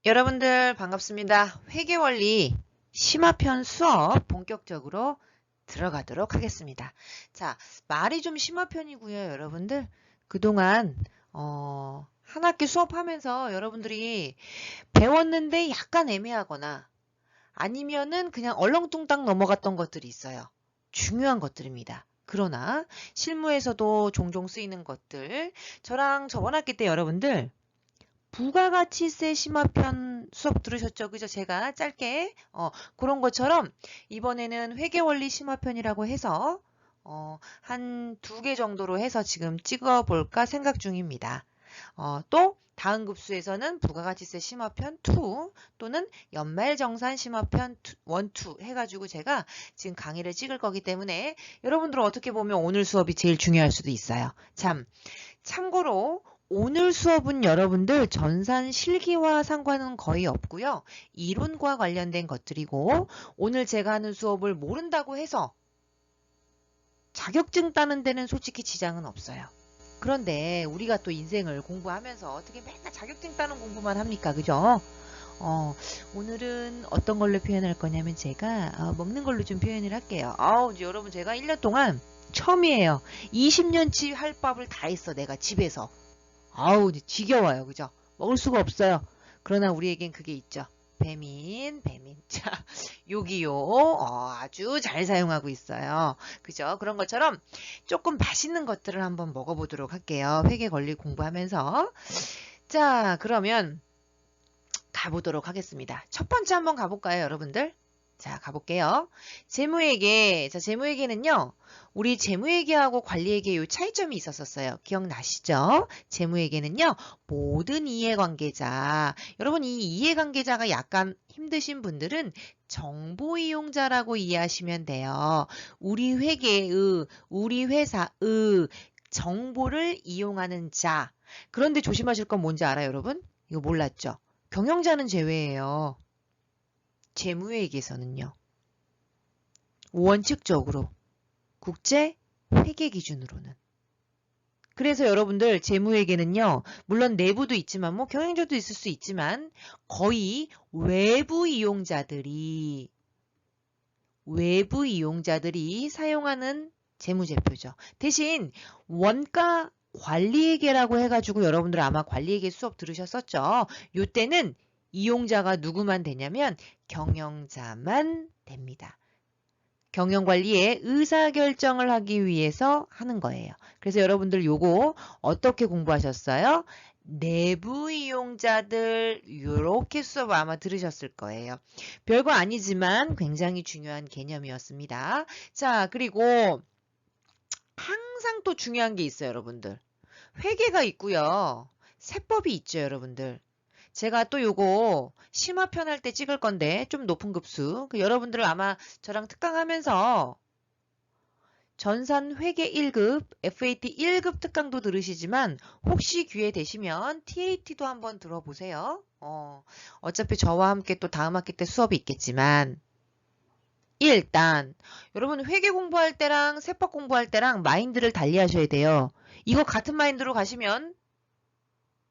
여러분들 반갑습니다. 회계원리 심화편 수업 본격적으로 들어가도록 하겠습니다. 자, 말이 좀 심화편이고요, 여러분들. 그동안 한 학기 수업하면서 여러분들이 배웠는데 약간 애매하거나 아니면은 그냥 얼렁뚱땅 넘어갔던 것들이 있어요. 중요한 것들입니다. 그러나 실무에서도 종종 쓰이는 것들, 저랑 저번 학기 때 여러분들 부가가치세 심화편 수업 들으셨죠? 그죠? 제가 짧게 그런 것처럼 이번에는 회계원리 심화편이라고 해서 한 2개 정도로 해서 지금 찍어볼까 생각 중입니다. 또 다음 급수에서는 부가가치세 심화편 2 또는 연말정산 심화편 1, 2 해가지고 제가 지금 강의를 찍을 거기 때문에 여러분들은 어떻게 보면 오늘 수업이 제일 중요할 수도 있어요. 참고로 오늘 수업은 여러분들 전산 실기와 상관은 거의 없고요. 이론과 관련된 것들이고 오늘 제가 하는 수업을 모른다고 해서 자격증 따는 데는 솔직히 지장은 없어요. 그런데 우리가 또 인생을 공부하면서 어떻게 맨날 자격증 따는 공부만 합니까? 그죠? 오늘은 어떤 걸로 표현할 거냐면 제가 먹는 걸로 좀 표현을 할게요. 여러분 제가 1년 동안 처음이에요. 20년치 할 밥을 다 했어. 내가 집에서. 아우 지겨워요. 그죠? 먹을 수가 없어요. 그러나 우리에겐 그게 있죠. 배민. 자, 요기요. 아주 잘 사용하고 있어요. 그죠? 그런 것처럼 조금 맛있는 것들을 한번 먹어보도록 할게요. 회계 권리 공부하면서. 자, 그러면 가보도록 하겠습니다. 첫 번째 한번 가볼까요, 여러분들? 자, 가볼게요. 재무회계. 자, 재무회계는요, 우리 재무회계하고 관리회계 요 차이점이 있었어요. 기억나시죠? 재무회계는요, 모든 이해관계자. 여러분, 이 이해관계자가 약간 힘드신 분들은 정보 이용자라고 이해하시면 돼요. 우리 회계의, 우리 회사의 정보를 이용하는 자. 그런데 조심하실 건 뭔지 알아요, 여러분? 이거 몰랐죠? 경영자는 제외예요. 재무회계에서는요. 원칙적으로 국제 회계 기준으로는. 그래서 여러분들 재무회계는요. 물론 내부도 있지만 뭐 경영자도 있을 수 있지만 거의 외부 이용자들이 사용하는 재무제표죠. 대신 원가 관리회계라고 해가지고 여러분들 아마 관리회계 수업 들으셨었죠. 요때는 이용자가 누구만 되냐면 경영자만 됩니다. 경영관리에 의사결정을 하기 위해서 하는 거예요. 그래서 여러분들 요거 어떻게 공부하셨어요? 내부 이용자들 요렇게 수업 아마 들으셨을 거예요. 별거 아니지만 굉장히 중요한 개념이었습니다. 자, 그리고 항상 또 중요한 게 있어요, 여러분들. 회계가 있고요. 세법이 있죠, 여러분들. 제가 또 요거 심화편 할 때 찍을 건데 좀 높은 급수. 여러분들 아마 저랑 특강하면서 전산 회계 1급, FAT 1급 특강도 들으시지만 혹시 기회 되시면 TAT도 한번 들어보세요. 어차피 저와 함께 또 다음 학기 때 수업이 있겠지만 일단 여러분 회계 공부할 때랑 세법 공부할 때랑 마인드를 달리 하셔야 돼요. 이거 같은 마인드로 가시면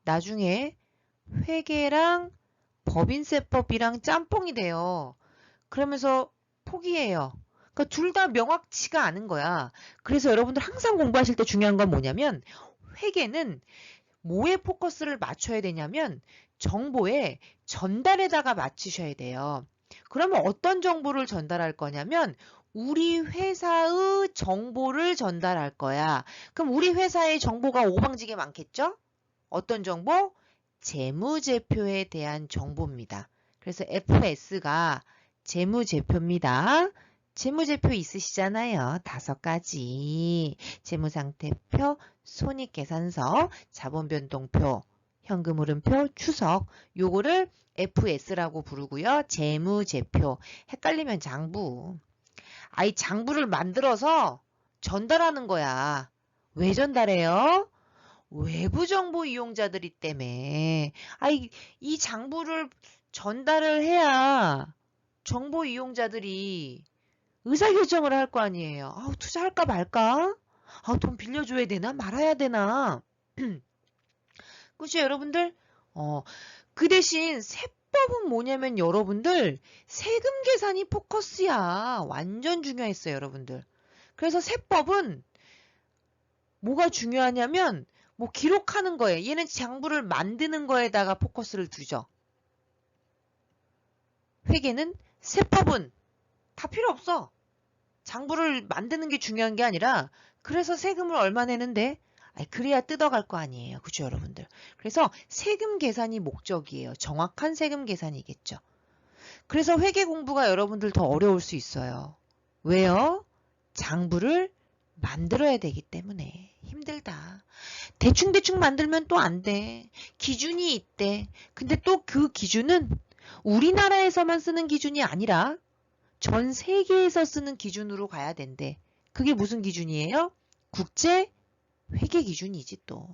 나중에 회계랑 법인세법이랑 짬뽕이 돼요. 그러면서 포기해요. 그러니까 둘 다 명확치가 않은 거야. 그래서 여러분들 항상 공부하실 때 중요한 건 뭐냐면 회계는 뭐에 포커스를 맞춰야 되냐면 정보의 전달에다가 맞추셔야 돼요. 그러면 어떤 정보를 전달할 거냐면 우리 회사의 정보를 전달할 거야. 그럼 우리 회사의 정보가 오방지게 많겠죠? 어떤 정보? 재무제표에 대한 정보입니다. 그래서 FS가 재무제표입니다. 재무제표 있으시잖아요. 5가지. 재무상태표, 손익계산서, 자본변동표, 현금흐름표, 추석. 요거를 FS라고 부르고요. 재무제표. 헷갈리면 장부. 아이 장부를 만들어서 전달하는 거야. 왜 전달해요? 외부 정보 이용자들이 때문에 이 장부를 전달을 해야 정보 이용자들이 의사결정을 할 거 아니에요. 투자할까 말까? 돈 빌려줘야 되나 말아야 되나? 그죠 여러분들? 그 대신 세법은 뭐냐면 여러분들 세금 계산이 포커스야. 완전 중요했어요, 여러분들. 그래서 세법은 뭐가 중요하냐면 뭐 기록하는 거예요. 얘는 장부를 만드는 거에다가 포커스를 두죠. 회계는 세법은 다 필요 없어. 장부를 만드는 게 중요한 게 아니라 그래서 세금을 얼마 내는데 그래야 뜯어갈 거 아니에요. 그죠, 여러분들? 그래서 세금 계산이 목적이에요. 정확한 세금 계산이겠죠. 그래서 회계 공부가 여러분들 더 어려울 수 있어요. 왜요? 장부를 만들어야 되기 때문에 힘들다. 대충대충 만들면 또 안 돼. 기준이 있대. 근데 또 그 기준은 우리나라에서만 쓰는 기준이 아니라 전 세계에서 쓰는 기준으로 가야 된대. 그게 무슨 기준이에요? 국제 회계 기준이지 또.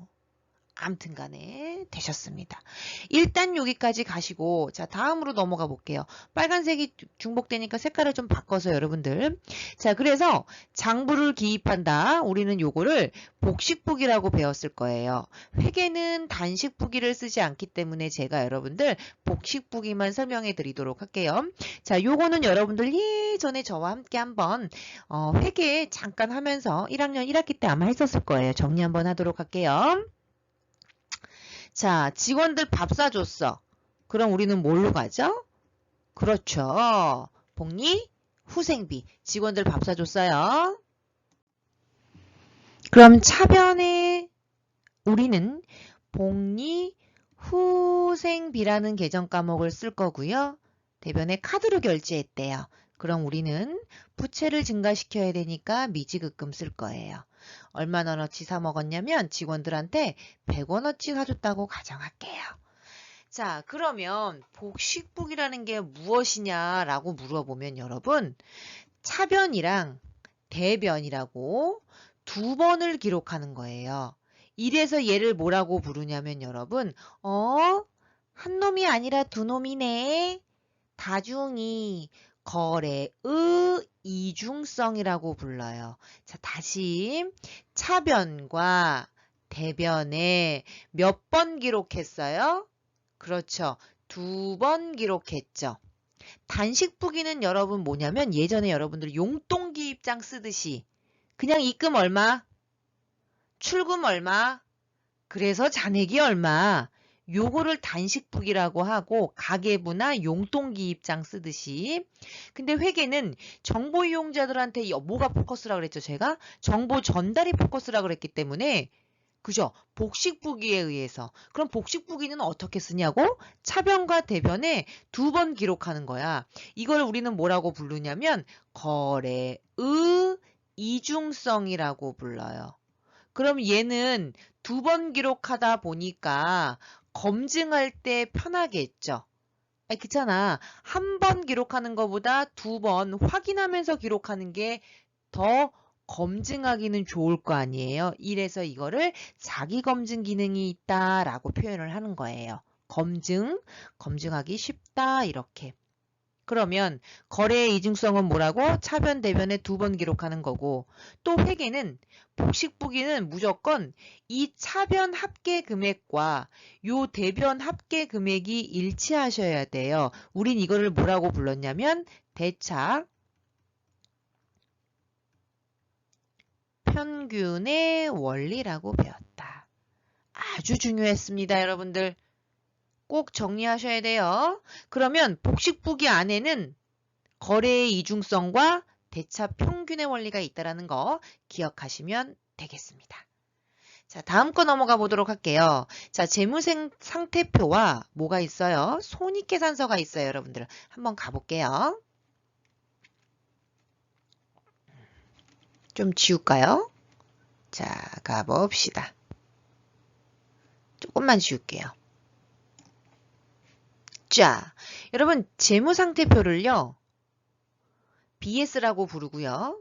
암튼 간에 되셨습니다. 일단 여기까지 가시고 자 다음으로 넘어가 볼게요. 빨간색이 중복되니까 색깔을 좀 바꿔서 여러분들 자 그래서 장부를 기입한다. 우리는 요거를 복식부기라고 배웠을 거예요. 회계는 단식부기를 쓰지 않기 때문에 제가 여러분들 복식부기만 설명해 드리도록 할게요. 자 요거는 여러분들 예전에 저와 함께 한번 회계 잠깐 하면서 1학년 1학기 때 아마 했었을 거예요. 정리 한번 하도록 할게요. 자, 직원들 밥 사줬어. 그럼 우리는 뭘로 가죠? 그렇죠. 복리, 후생비. 직원들 밥 사줬어요. 그럼 차변에 우리는 복리, 후생비라는 계정 과목을 쓸 거고요. 대변에 카드로 결제했대요. 그럼 우리는 부채를 증가시켜야 되니까 미지급금 쓸 거예요. 얼마나어치 사 먹었냐면 직원들한테 100원어치 사줬다고 가정할게요. 자, 그러면 복식부기라는 게 무엇이냐라고 물어보면 여러분 차변이랑 대변이라고 두 번을 기록하는 거예요. 이래서 얘를 뭐라고 부르냐면 여러분 한 놈이 아니라 두 놈이네. 다중이 거래의 이중성이라고 불러요. 자, 다시 차변과 대변에 몇 번 기록했어요? 그렇죠. 두 번 기록했죠. 단식부기는 여러분 뭐냐면 예전에 여러분들 용돈기입장 쓰듯이 그냥 입금 얼마, 출금 얼마, 그래서 잔액이 얼마 요거를 단식부기라고 하고 가계부나 용돈기입장 쓰듯이 근데 회계는 정보 이용자들한테 뭐가 포커스라고 그랬죠 제가? 정보 전달이 포커스라고 그랬기 때문에 그죠? 복식부기에 의해서 그럼 복식부기는 어떻게 쓰냐고? 차변과 대변에 두 번 기록하는 거야. 이걸 우리는 뭐라고 부르냐면 거래의 이중성이라고 불러요. 그럼 얘는 두 번 기록하다 보니까 검증할 때 편하겠죠. 그렇잖아. 한 번 기록하는 것보다 두 번 확인하면서 기록하는 게 더 검증하기는 좋을 거 아니에요. 이래서 이거를 자기검증 기능이 있다라고 표현을 하는 거예요. 검증하기 쉽다 이렇게. 그러면 거래의 이중성은 뭐라고? 차변, 대변에 두 번 기록하는 거고 또 회계는 복식부기는 무조건 이 차변 합계 금액과 요 대변 합계 금액이 일치하셔야 돼요. 우린 이거를 뭐라고 불렀냐면 대차 평균의 원리라고 배웠다. 아주 중요했습니다, 여러분들. 꼭 정리하셔야 돼요. 그러면 복식부기 안에는 거래의 이중성과 대차 평균의 원리가 있다는 거 기억하시면 되겠습니다. 자, 다음 거 넘어가 보도록 할게요. 자, 재무상태표와 뭐가 있어요? 손익계산서가 있어요, 여러분들. 한번 가볼게요. 좀 지울까요? 자, 가봅시다. 조금만 지울게요. 자, 여러분 재무상태표를요. BS라고 부르고요.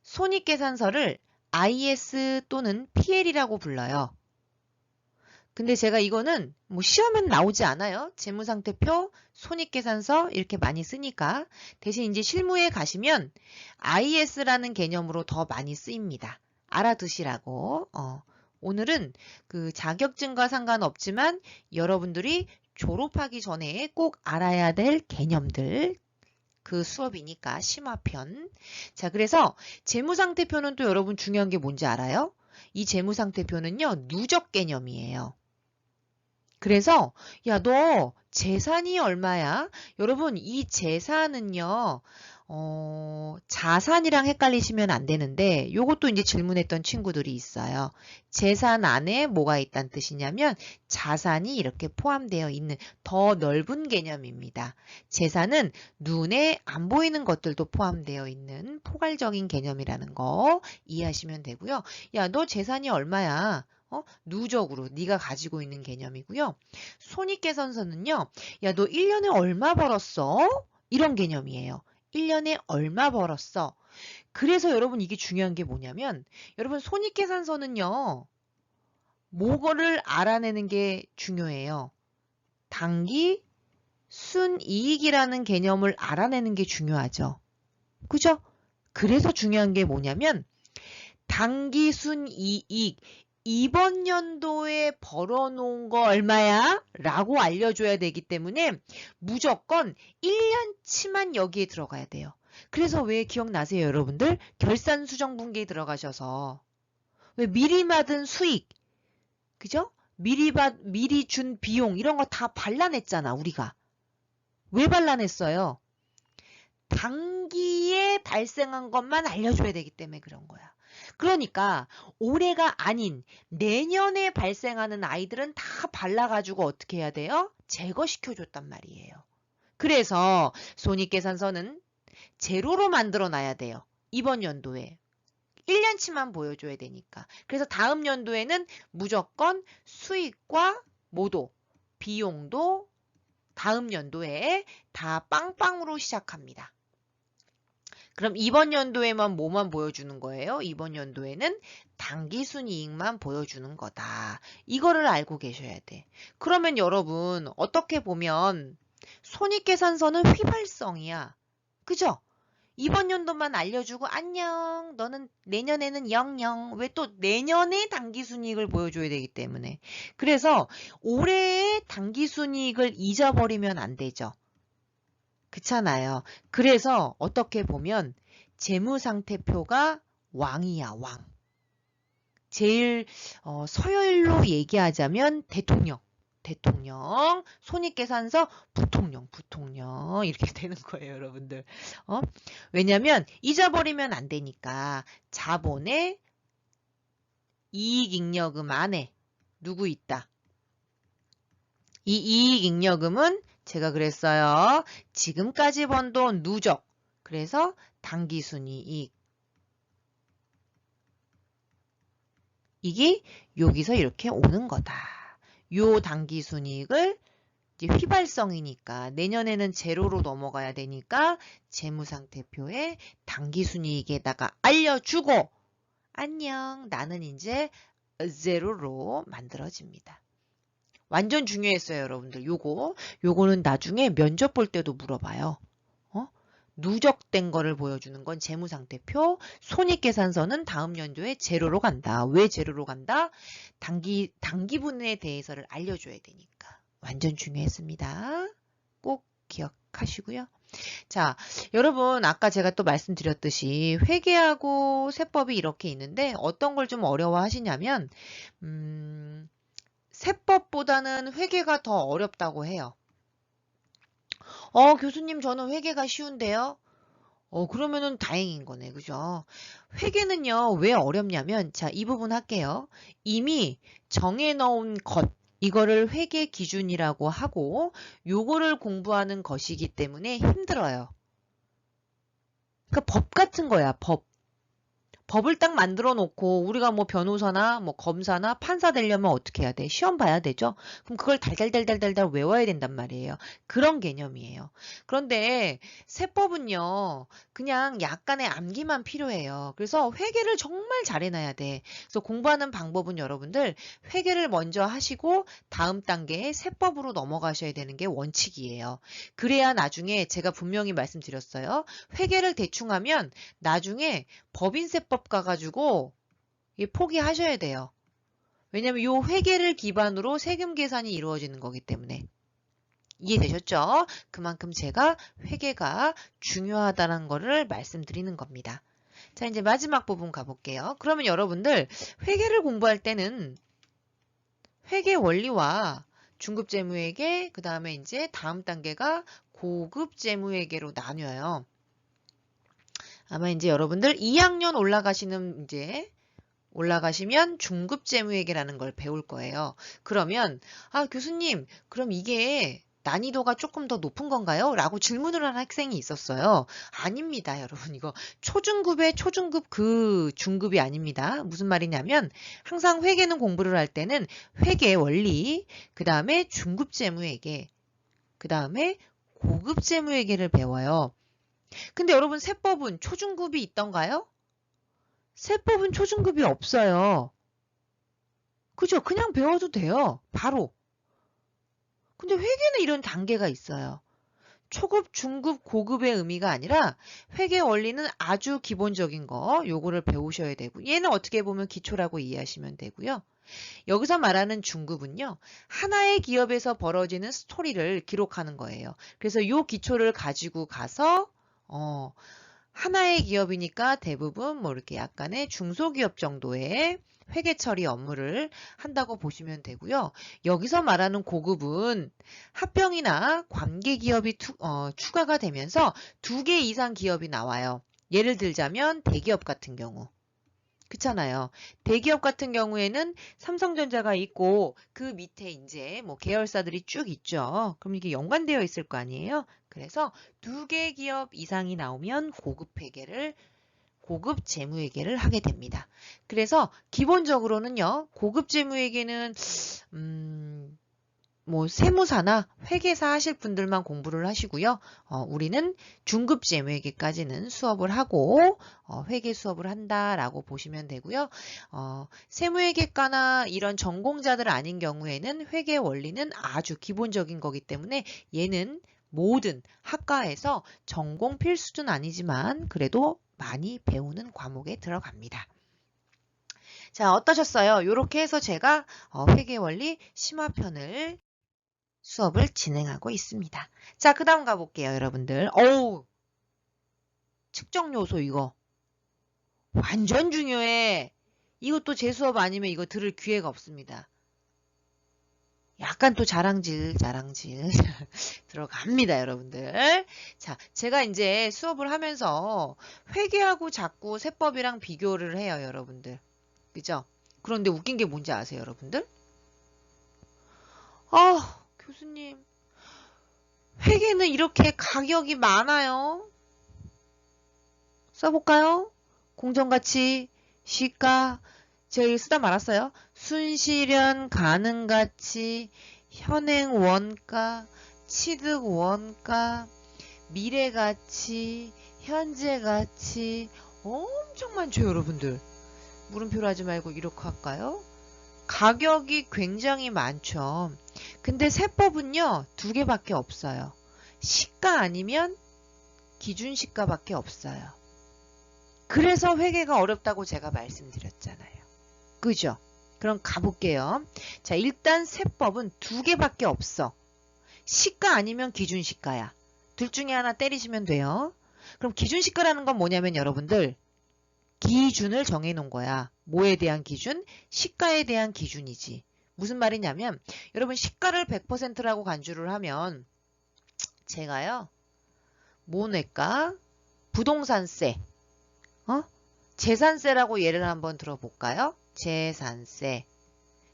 손익계산서를 IS 또는 PL이라고 불러요. 근데 제가 이거는 뭐 시험엔 나오지 않아요. 재무상태표, 손익계산서 이렇게 많이 쓰니까 대신 이제 실무에 가시면 IS라는 개념으로 더 많이 쓰입니다. 알아두시라고. 오늘은 그 자격증과 상관없지만 여러분들이 졸업하기 전에 꼭 알아야 될 개념들, 그 수업이니까 심화편. 자, 그래서 재무상태표는 또 여러분 중요한 게 뭔지 알아요? 이 재무상태표는요, 누적 개념이에요. 그래서 야, 너 재산이 얼마야? 여러분, 이 재산은요, 자산이랑 헷갈리시면 안 되는데 요것도 이제 질문했던 친구들이 있어요. 재산 안에 뭐가 있다는 뜻이냐면 자산이 이렇게 포함되어 있는 더 넓은 개념입니다. 재산은 눈에 안 보이는 것들도 포함되어 있는 포괄적인 개념이라는 거 이해하시면 되고요. 야, 너 재산이 얼마야? 누적으로 네가 가지고 있는 개념이고요. 손익계산서는요. 야, 너 1년에 얼마 벌었어? 이런 개념이에요. 1년에 얼마 벌었어? 그래서 여러분 이게 중요한 게 뭐냐면 여러분 손익계산서는요. 뭐를 알아내는 게 중요해요. 단기 순이익이라는 개념을 알아내는 게 중요하죠. 그죠? 그래서 중요한 게 뭐냐면 단기 순이익 이번 연도에 벌어놓은 거 얼마야? 라고 알려줘야 되기 때문에 무조건 1년치만 여기에 들어가야 돼요. 그래서 왜 기억나세요, 여러분들? 결산수정분기에 들어가셔서 왜 미리 받은 수익, 그죠? 미리 준 비용 이런 거 다 발라냈잖아, 우리가. 왜 발라냈어요? 단기에 발생한 것만 알려줘야 되기 때문에 그런 거야. 그러니까 올해가 아닌 내년에 발생하는 아이들은 다 발라가지고 어떻게 해야 돼요? 제거시켜줬단 말이에요. 그래서 손익계산서는 제로로 만들어 놔야 돼요. 이번 연도에. 1년치만 보여줘야 되니까. 그래서 다음 연도에는 무조건 수익과 모도, 비용도 다음 연도에 다 빵빵으로 시작합니다. 그럼 이번 연도에만 뭐만 보여주는 거예요? 이번 연도에는 당기순이익만 보여주는 거다. 이거를 알고 계셔야 돼. 그러면 여러분 어떻게 보면 손익계산서는 휘발성이야. 그죠? 이번 연도만 알려주고 안녕. 너는 내년에는 00. 왜 또 내년에 당기순이익을 보여줘야 되기 때문에. 그래서 올해의 당기순이익을 잊어버리면 안 되죠. 그렇잖아요. 그래서 어떻게 보면 재무상태표가 왕이야, 왕. 제일 서열로 얘기하자면 대통령, 손익계산서 부통령 이렇게 되는 거예요, 여러분들. 왜냐면 잊어버리면 안 되니까 자본의 이익잉여금 안에 누구 있다? 이 이익잉여금은 제가 그랬어요. 지금까지 번 돈 누적. 그래서 당기순이익. 이게 여기서 이렇게 오는 거다. 요 당기순이익을 이제 휘발성이니까 내년에는 제로로 넘어가야 되니까 재무상태표에 당기순이익에다가 알려주고 안녕. 나는 이제 제로로 만들어집니다. 완전 중요했어요, 여러분들. 요거는 나중에 면접 볼 때도 물어봐요. 누적된 거를 보여주는 건 재무상태표, 손익계산서는 다음 연도에 제로로 간다. 왜 제로로 간다? 단기분에 대해서를 알려줘야 되니까. 완전 중요했습니다. 꼭 기억하시고요. 자, 여러분 아까 제가 또 말씀드렸듯이 회계하고 세법이 이렇게 있는데 어떤 걸 좀 어려워하시냐면 세법보다는 회계가 더 어렵다고 해요. 교수님 저는 회계가 쉬운데요. 그러면은 다행인 거네. 그죠? 회계는요, 왜 어렵냐면, 자, 이 부분 할게요. 이미 정해놓은 것, 이거를 회계 기준이라고 하고, 요거를 공부하는 것이기 때문에 힘들어요. 그러니까 법 같은 거야, 법. 법을 딱 만들어 놓고 우리가 뭐 변호사나 뭐 검사나 판사 되려면 어떻게 해야 돼? 시험 봐야 되죠? 그럼 그걸 달달달달달달 외워야 된단 말이에요. 그런 개념이에요. 그런데 세법은요, 그냥 약간의 암기만 필요해요. 그래서 회계를 정말 잘 해놔야 돼. 그래서 공부하는 방법은 여러분들 회계를 먼저 하시고 다음 단계에 세법으로 넘어가셔야 되는 게 원칙이에요. 그래야 나중에 제가 분명히 말씀드렸어요. 회계를 대충 하면 나중에 법인세법 가가지고 포기하셔야 돼요. 왜냐면 요 회계를 기반으로 세금 계산이 이루어지는 거기 때문에. 이해되셨죠? 그만큼 제가 회계가 중요하다는 거를 말씀드리는 겁니다. 자, 이제 마지막 부분 가볼게요. 그러면 여러분들 회계를 공부할 때는 회계 원리와 중급 재무회계, 그 다음에 이제 다음 단계가 고급 재무회계로 나뉘어요. 아마 이제 여러분들 2학년 올라가시면 중급 재무회계라는 걸 배울 거예요. 그러면 교수님, 그럼 이게 난이도가 조금 더 높은 건가요? 라고 질문을 한 학생이 있었어요. 아닙니다, 여러분. 이거 초중급의 초중급 그 중급이 아닙니다. 무슨 말이냐면 항상 회계는 공부를 할 때는 회계 원리, 그 다음에 중급 재무회계, 그 다음에 고급 재무회계를 배워요. 근데 여러분 세법은 초중급이 있던가요? 세법은 초중급이 없어요. 그죠? 그냥 배워도 돼요. 바로. 근데 회계는 이런 단계가 있어요. 초급, 중급, 고급의 의미가 아니라 회계 원리는 아주 기본적인 거 요거를 배우셔야 되고 얘는 어떻게 보면 기초라고 이해하시면 되고요. 여기서 말하는 중급은요. 하나의 기업에서 벌어지는 스토리를 기록하는 거예요. 그래서 요 기초를 가지고 가서 하나의 기업이니까 대부분 뭐 이렇게 약간의 중소기업 정도의 회계 처리 업무를 한다고 보시면 되고요. 여기서 말하는 고급은 합병이나 관계기업이 추가가 되면서 2개 이상 기업이 나와요. 예를 들자면 대기업 같은 경우. 그렇잖아요. 대기업 같은 경우에는 삼성전자가 있고 그 밑에 이제 뭐 계열사들이 쭉 있죠. 그럼 이게 연관되어 있을 거 아니에요? 그래서 2개 기업 이상이 나오면 고급 재무회계를 하게 됩니다. 그래서 기본적으로는요. 고급 재무회계는 뭐 세무사나 회계사 하실 분들만 공부를 하시고요. 우리는 중급 재무회계까지는 수업을 하고 회계 수업을 한다라고 보시면 되고요. 세무회계과나 이런 전공자들 아닌 경우에는 회계 원리는 아주 기본적인 거기 때문에 얘는 모든 학과에서 전공 필수는 아니지만 그래도 많이 배우는 과목에 들어갑니다. 자, 어떠셨어요? 이렇게 해서 제가 회계 원리 심화편을 수업을 진행하고 있습니다. 자, 그 다음 가볼게요, 여러분들. 측정 요소 이거 완전 중요해. 이것도 제 수업 아니면 이거 들을 기회가 없습니다. 약간 또 자랑질 들어갑니다, 여러분들. 자, 제가 이제 수업을 하면서 회계하고 자꾸 세법이랑 비교를 해요, 여러분들. 그죠? 그런데 웃긴 게 뭔지 아세요, 여러분들? 교수님, 회계는 이렇게 가격이 많아요. 써볼까요? 공정가치, 시가, 제가 쓰다 말았어요. 순실현, 가능가치, 현행원가, 취득원가, 미래가치, 현재가치 엄청 많죠, 여러분들. 물음표로 하지 말고 이렇게 할까요? 가격이 굉장히 많죠. 근데 세법은요, 2개밖에 없어요. 시가 아니면 기준시가밖에 없어요. 그래서 회계가 어렵다고 제가 말씀드렸잖아요. 그죠? 그럼 가볼게요. 자, 일단 세법은 2개밖에 없어. 시가 아니면 기준시가야. 둘 중에 하나 때리시면 돼요. 그럼 기준시가라는 건 뭐냐면 여러분들 기준을 정해놓은 거야. 뭐에 대한 기준? 시가에 대한 기준이지. 무슨 말이냐면 여러분 시가를 100%라고 간주를 하면 제가요. 뭐 낼까? 부동산세. 재산세라고 예를 한번 들어볼까요? 재산세.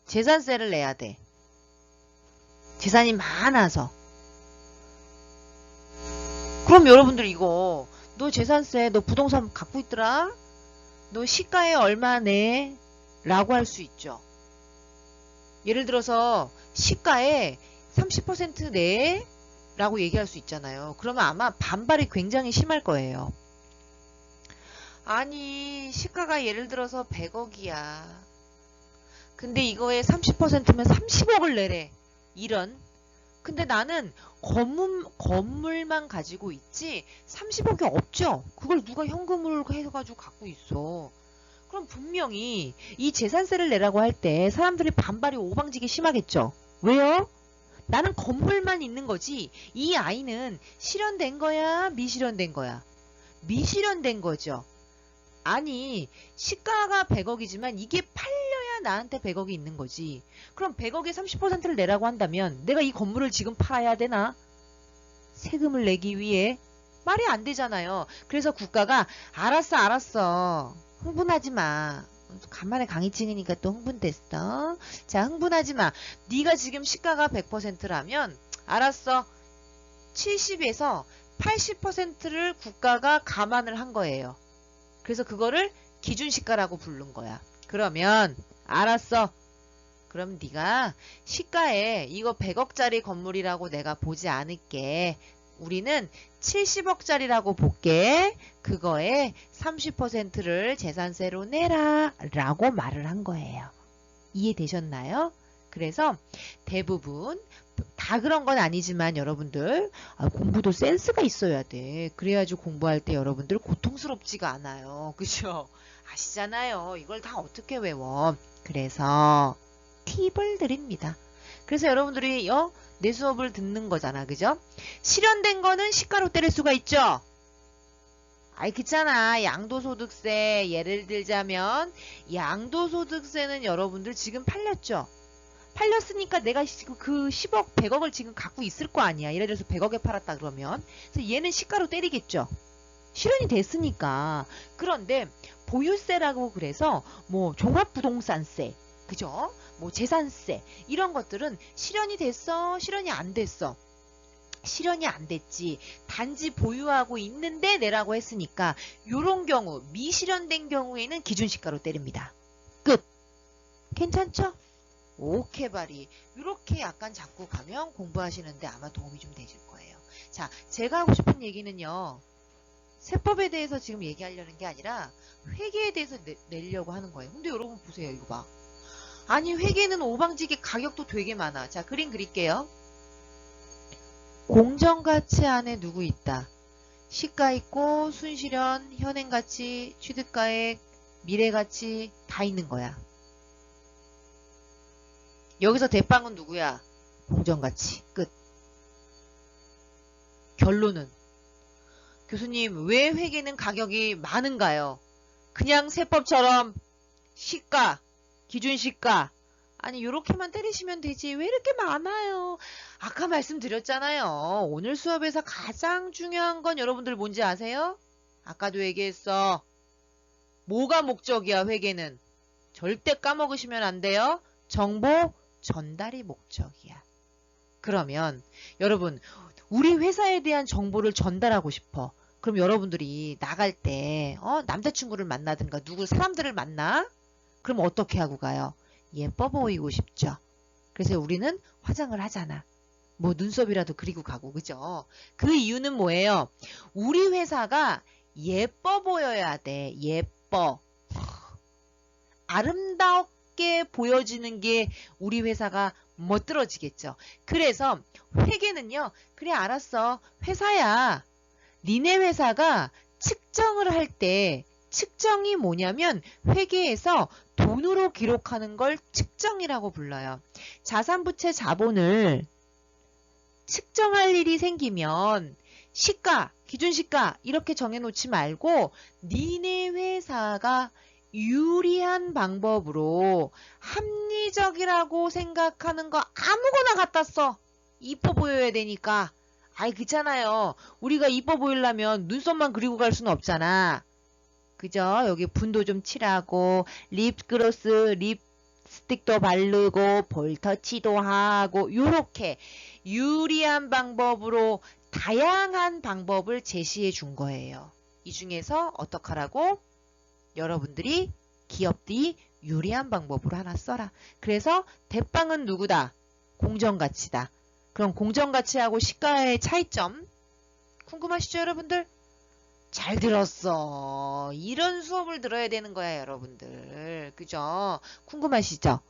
재산세를 내야 돼. 재산이 많아서. 그럼 여러분들 이거 너 재산세, 너 부동산 갖고 있더라? 너 시가에 얼마 내? 라고 할 수 있죠. 예를 들어서 시가에 30% 내? 라고 얘기할 수 있잖아요. 그러면 아마 반발이 굉장히 심할 거예요. 아니 시가가 예를 들어서 100억이야. 근데 이거에 30%면 30억을 내래. 이런. 근데 나는 건물만 가지고 있지 30억이 없죠. 그걸 누가 현금으로 해가지고 갖고 있어. 그럼 분명히 이 재산세를 내라고 할 때 사람들이 반발이 오방지게 심하겠죠. 왜요? 나는 건물만 있는 거지. 이 아이는 실현된 거야? 미실현된 거야? 미실현된 거죠. 아니, 시가가 100억이지만 이게 팔려야 나한테 100억이 있는 거지. 그럼 100억에 30%를 내라고 한다면 내가 이 건물을 지금 팔아야 되나? 세금을 내기 위해? 말이 안 되잖아요. 그래서 국가가 알았어. 흥분하지 마. 간만에 강의 찍으니까 또 흥분됐어. 자, 흥분하지 마. 네가 지금 시가가 100%라면 알았어. 70에서 80%를 국가가 감안을 한 거예요. 그래서 그거를 기준시가라고 부른 거야. 그러면 알았어. 그럼 네가 시가에 이거 100억짜리 건물이라고 내가 보지 않을게. 우리는 70억짜리라고 볼게. 그거에 30%를 재산세로 내라 라고 말을 한 거예요. 이해되셨나요? 그래서 대부분 다 그런 건 아니지만 여러분들 공부도 센스가 있어야 돼. 그래야지 공부할 때 여러분들 고통스럽지가 않아요. 그죠? 아시잖아요. 이걸 다 어떻게 외워. 그래서 팁을 드립니다. 그래서 여러분들이 내 수업을 듣는 거잖아. 그죠? 실현된 거는 시가로 때릴 수가 있죠. 아이 그렇잖아. 양도소득세 예를 들자면 양도소득세는 여러분들 지금 팔렸죠. 팔렸으니까 내가 그 10억, 100억을 지금 갖고 있을 거 아니야. 예를 들어서 100억에 팔았다 그러면. 그래서 얘는 시가로 때리겠죠. 실현이 됐으니까. 그런데 보유세라고 그래서 뭐 종합부동산세, 그죠? 뭐 재산세 이런 것들은 실현이 됐어? 실현이 안 됐어? 실현이 안 됐지. 단지 보유하고 있는데 내라고 했으니까 요런 경우 미실현된 경우에는 기준시가로 때립니다. 끝. 괜찮죠? 오케이 바리. 이렇게 약간 잡고 가면 공부하시는데 아마 도움이 좀 되실 거예요. 자, 제가 하고 싶은 얘기는요. 세법에 대해서 지금 얘기하려는 게 아니라 회계에 대해서 내려고 하는 거예요. 근데 여러분 보세요. 이거 봐. 아니 회계는 오방지게 가격도 되게 많아. 자, 그림 그릴게요. 공정가치 안에 누구 있다? 시가 있고 순실현, 현행가치, 취득가액, 미래가치 다 있는 거야. 여기서 대빵은 누구야? 공정가치. 끝. 결론은 교수님 왜 회계는 가격이 많은가요? 그냥 세법처럼 시가, 기준시가 아니 요렇게만 때리시면 되지 왜 이렇게 많아요? 아까 말씀드렸잖아요. 오늘 수업에서 가장 중요한 건 여러분들 뭔지 아세요? 아까도 얘기했어. 뭐가 목적이야 회계는? 절대 까먹으시면 안 돼요. 정보 전달이 목적이야. 그러면 여러분 우리 회사에 대한 정보를 전달하고 싶어. 그럼 여러분들이 나갈 때 남자친구를 만나든가 누구 사람들을 만나? 그럼 어떻게 하고 가요? 예뻐 보이고 싶죠. 그래서 우리는 화장을 하잖아. 뭐 눈썹이라도 그리고 가고 그죠? 그 이유는 뭐예요? 우리 회사가 예뻐 보여야 돼. 예뻐. 아름답게 보여지는 게 우리 회사가 멋들어지겠죠. 그래서 회계는요. 그래 알았어. 회사야. 니네 회사가 측정을 할 때 측정이 뭐냐면 회계에서 돈으로 기록하는 걸 측정이라고 불러요. 자산부채 자본을 측정할 일이 생기면 시가, 기준시가 이렇게 정해놓지 말고 니네 회사가 유리한 방법으로 합리적이라고 생각하는 거 아무거나 갖다 써. 이뻐 보여야 되니까. 아이 그렇잖아요. 우리가 이뻐 보이려면 눈썹만 그리고 갈 수는 없잖아. 그죠? 여기 분도 좀 칠하고 립그로스, 립스틱도 바르고 볼터치도 하고 요렇게 유리한 방법으로 다양한 방법을 제시해 준 거예요. 이 중에서 어떡하라고? 여러분들이 기업들이 유리한 방법으로 하나 써라. 그래서 대빵은 누구다? 공정가치다. 그럼 공정가치하고 시가의 차이점 궁금하시죠 여러분들? 잘 들었어. 이런 수업을 들어야 되는 거야 여러분들. 그죠? 궁금하시죠?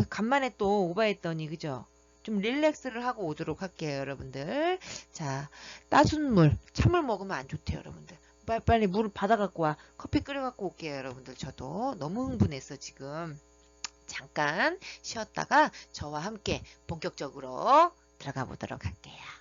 간만에 또 오버했더니 그죠? 좀 릴렉스를 하고 오도록 할게요 여러분들. 자, 따순 물, 찬물 먹으면 안 좋대요 여러분들. 빨리 물을 받아 갖고 와. 커피 끓여 갖고 올게요 여러분들. 저도 너무 흥분했어 지금. 잠깐 쉬었다가 저와 함께 본격적으로 들어가 보도록 할게요.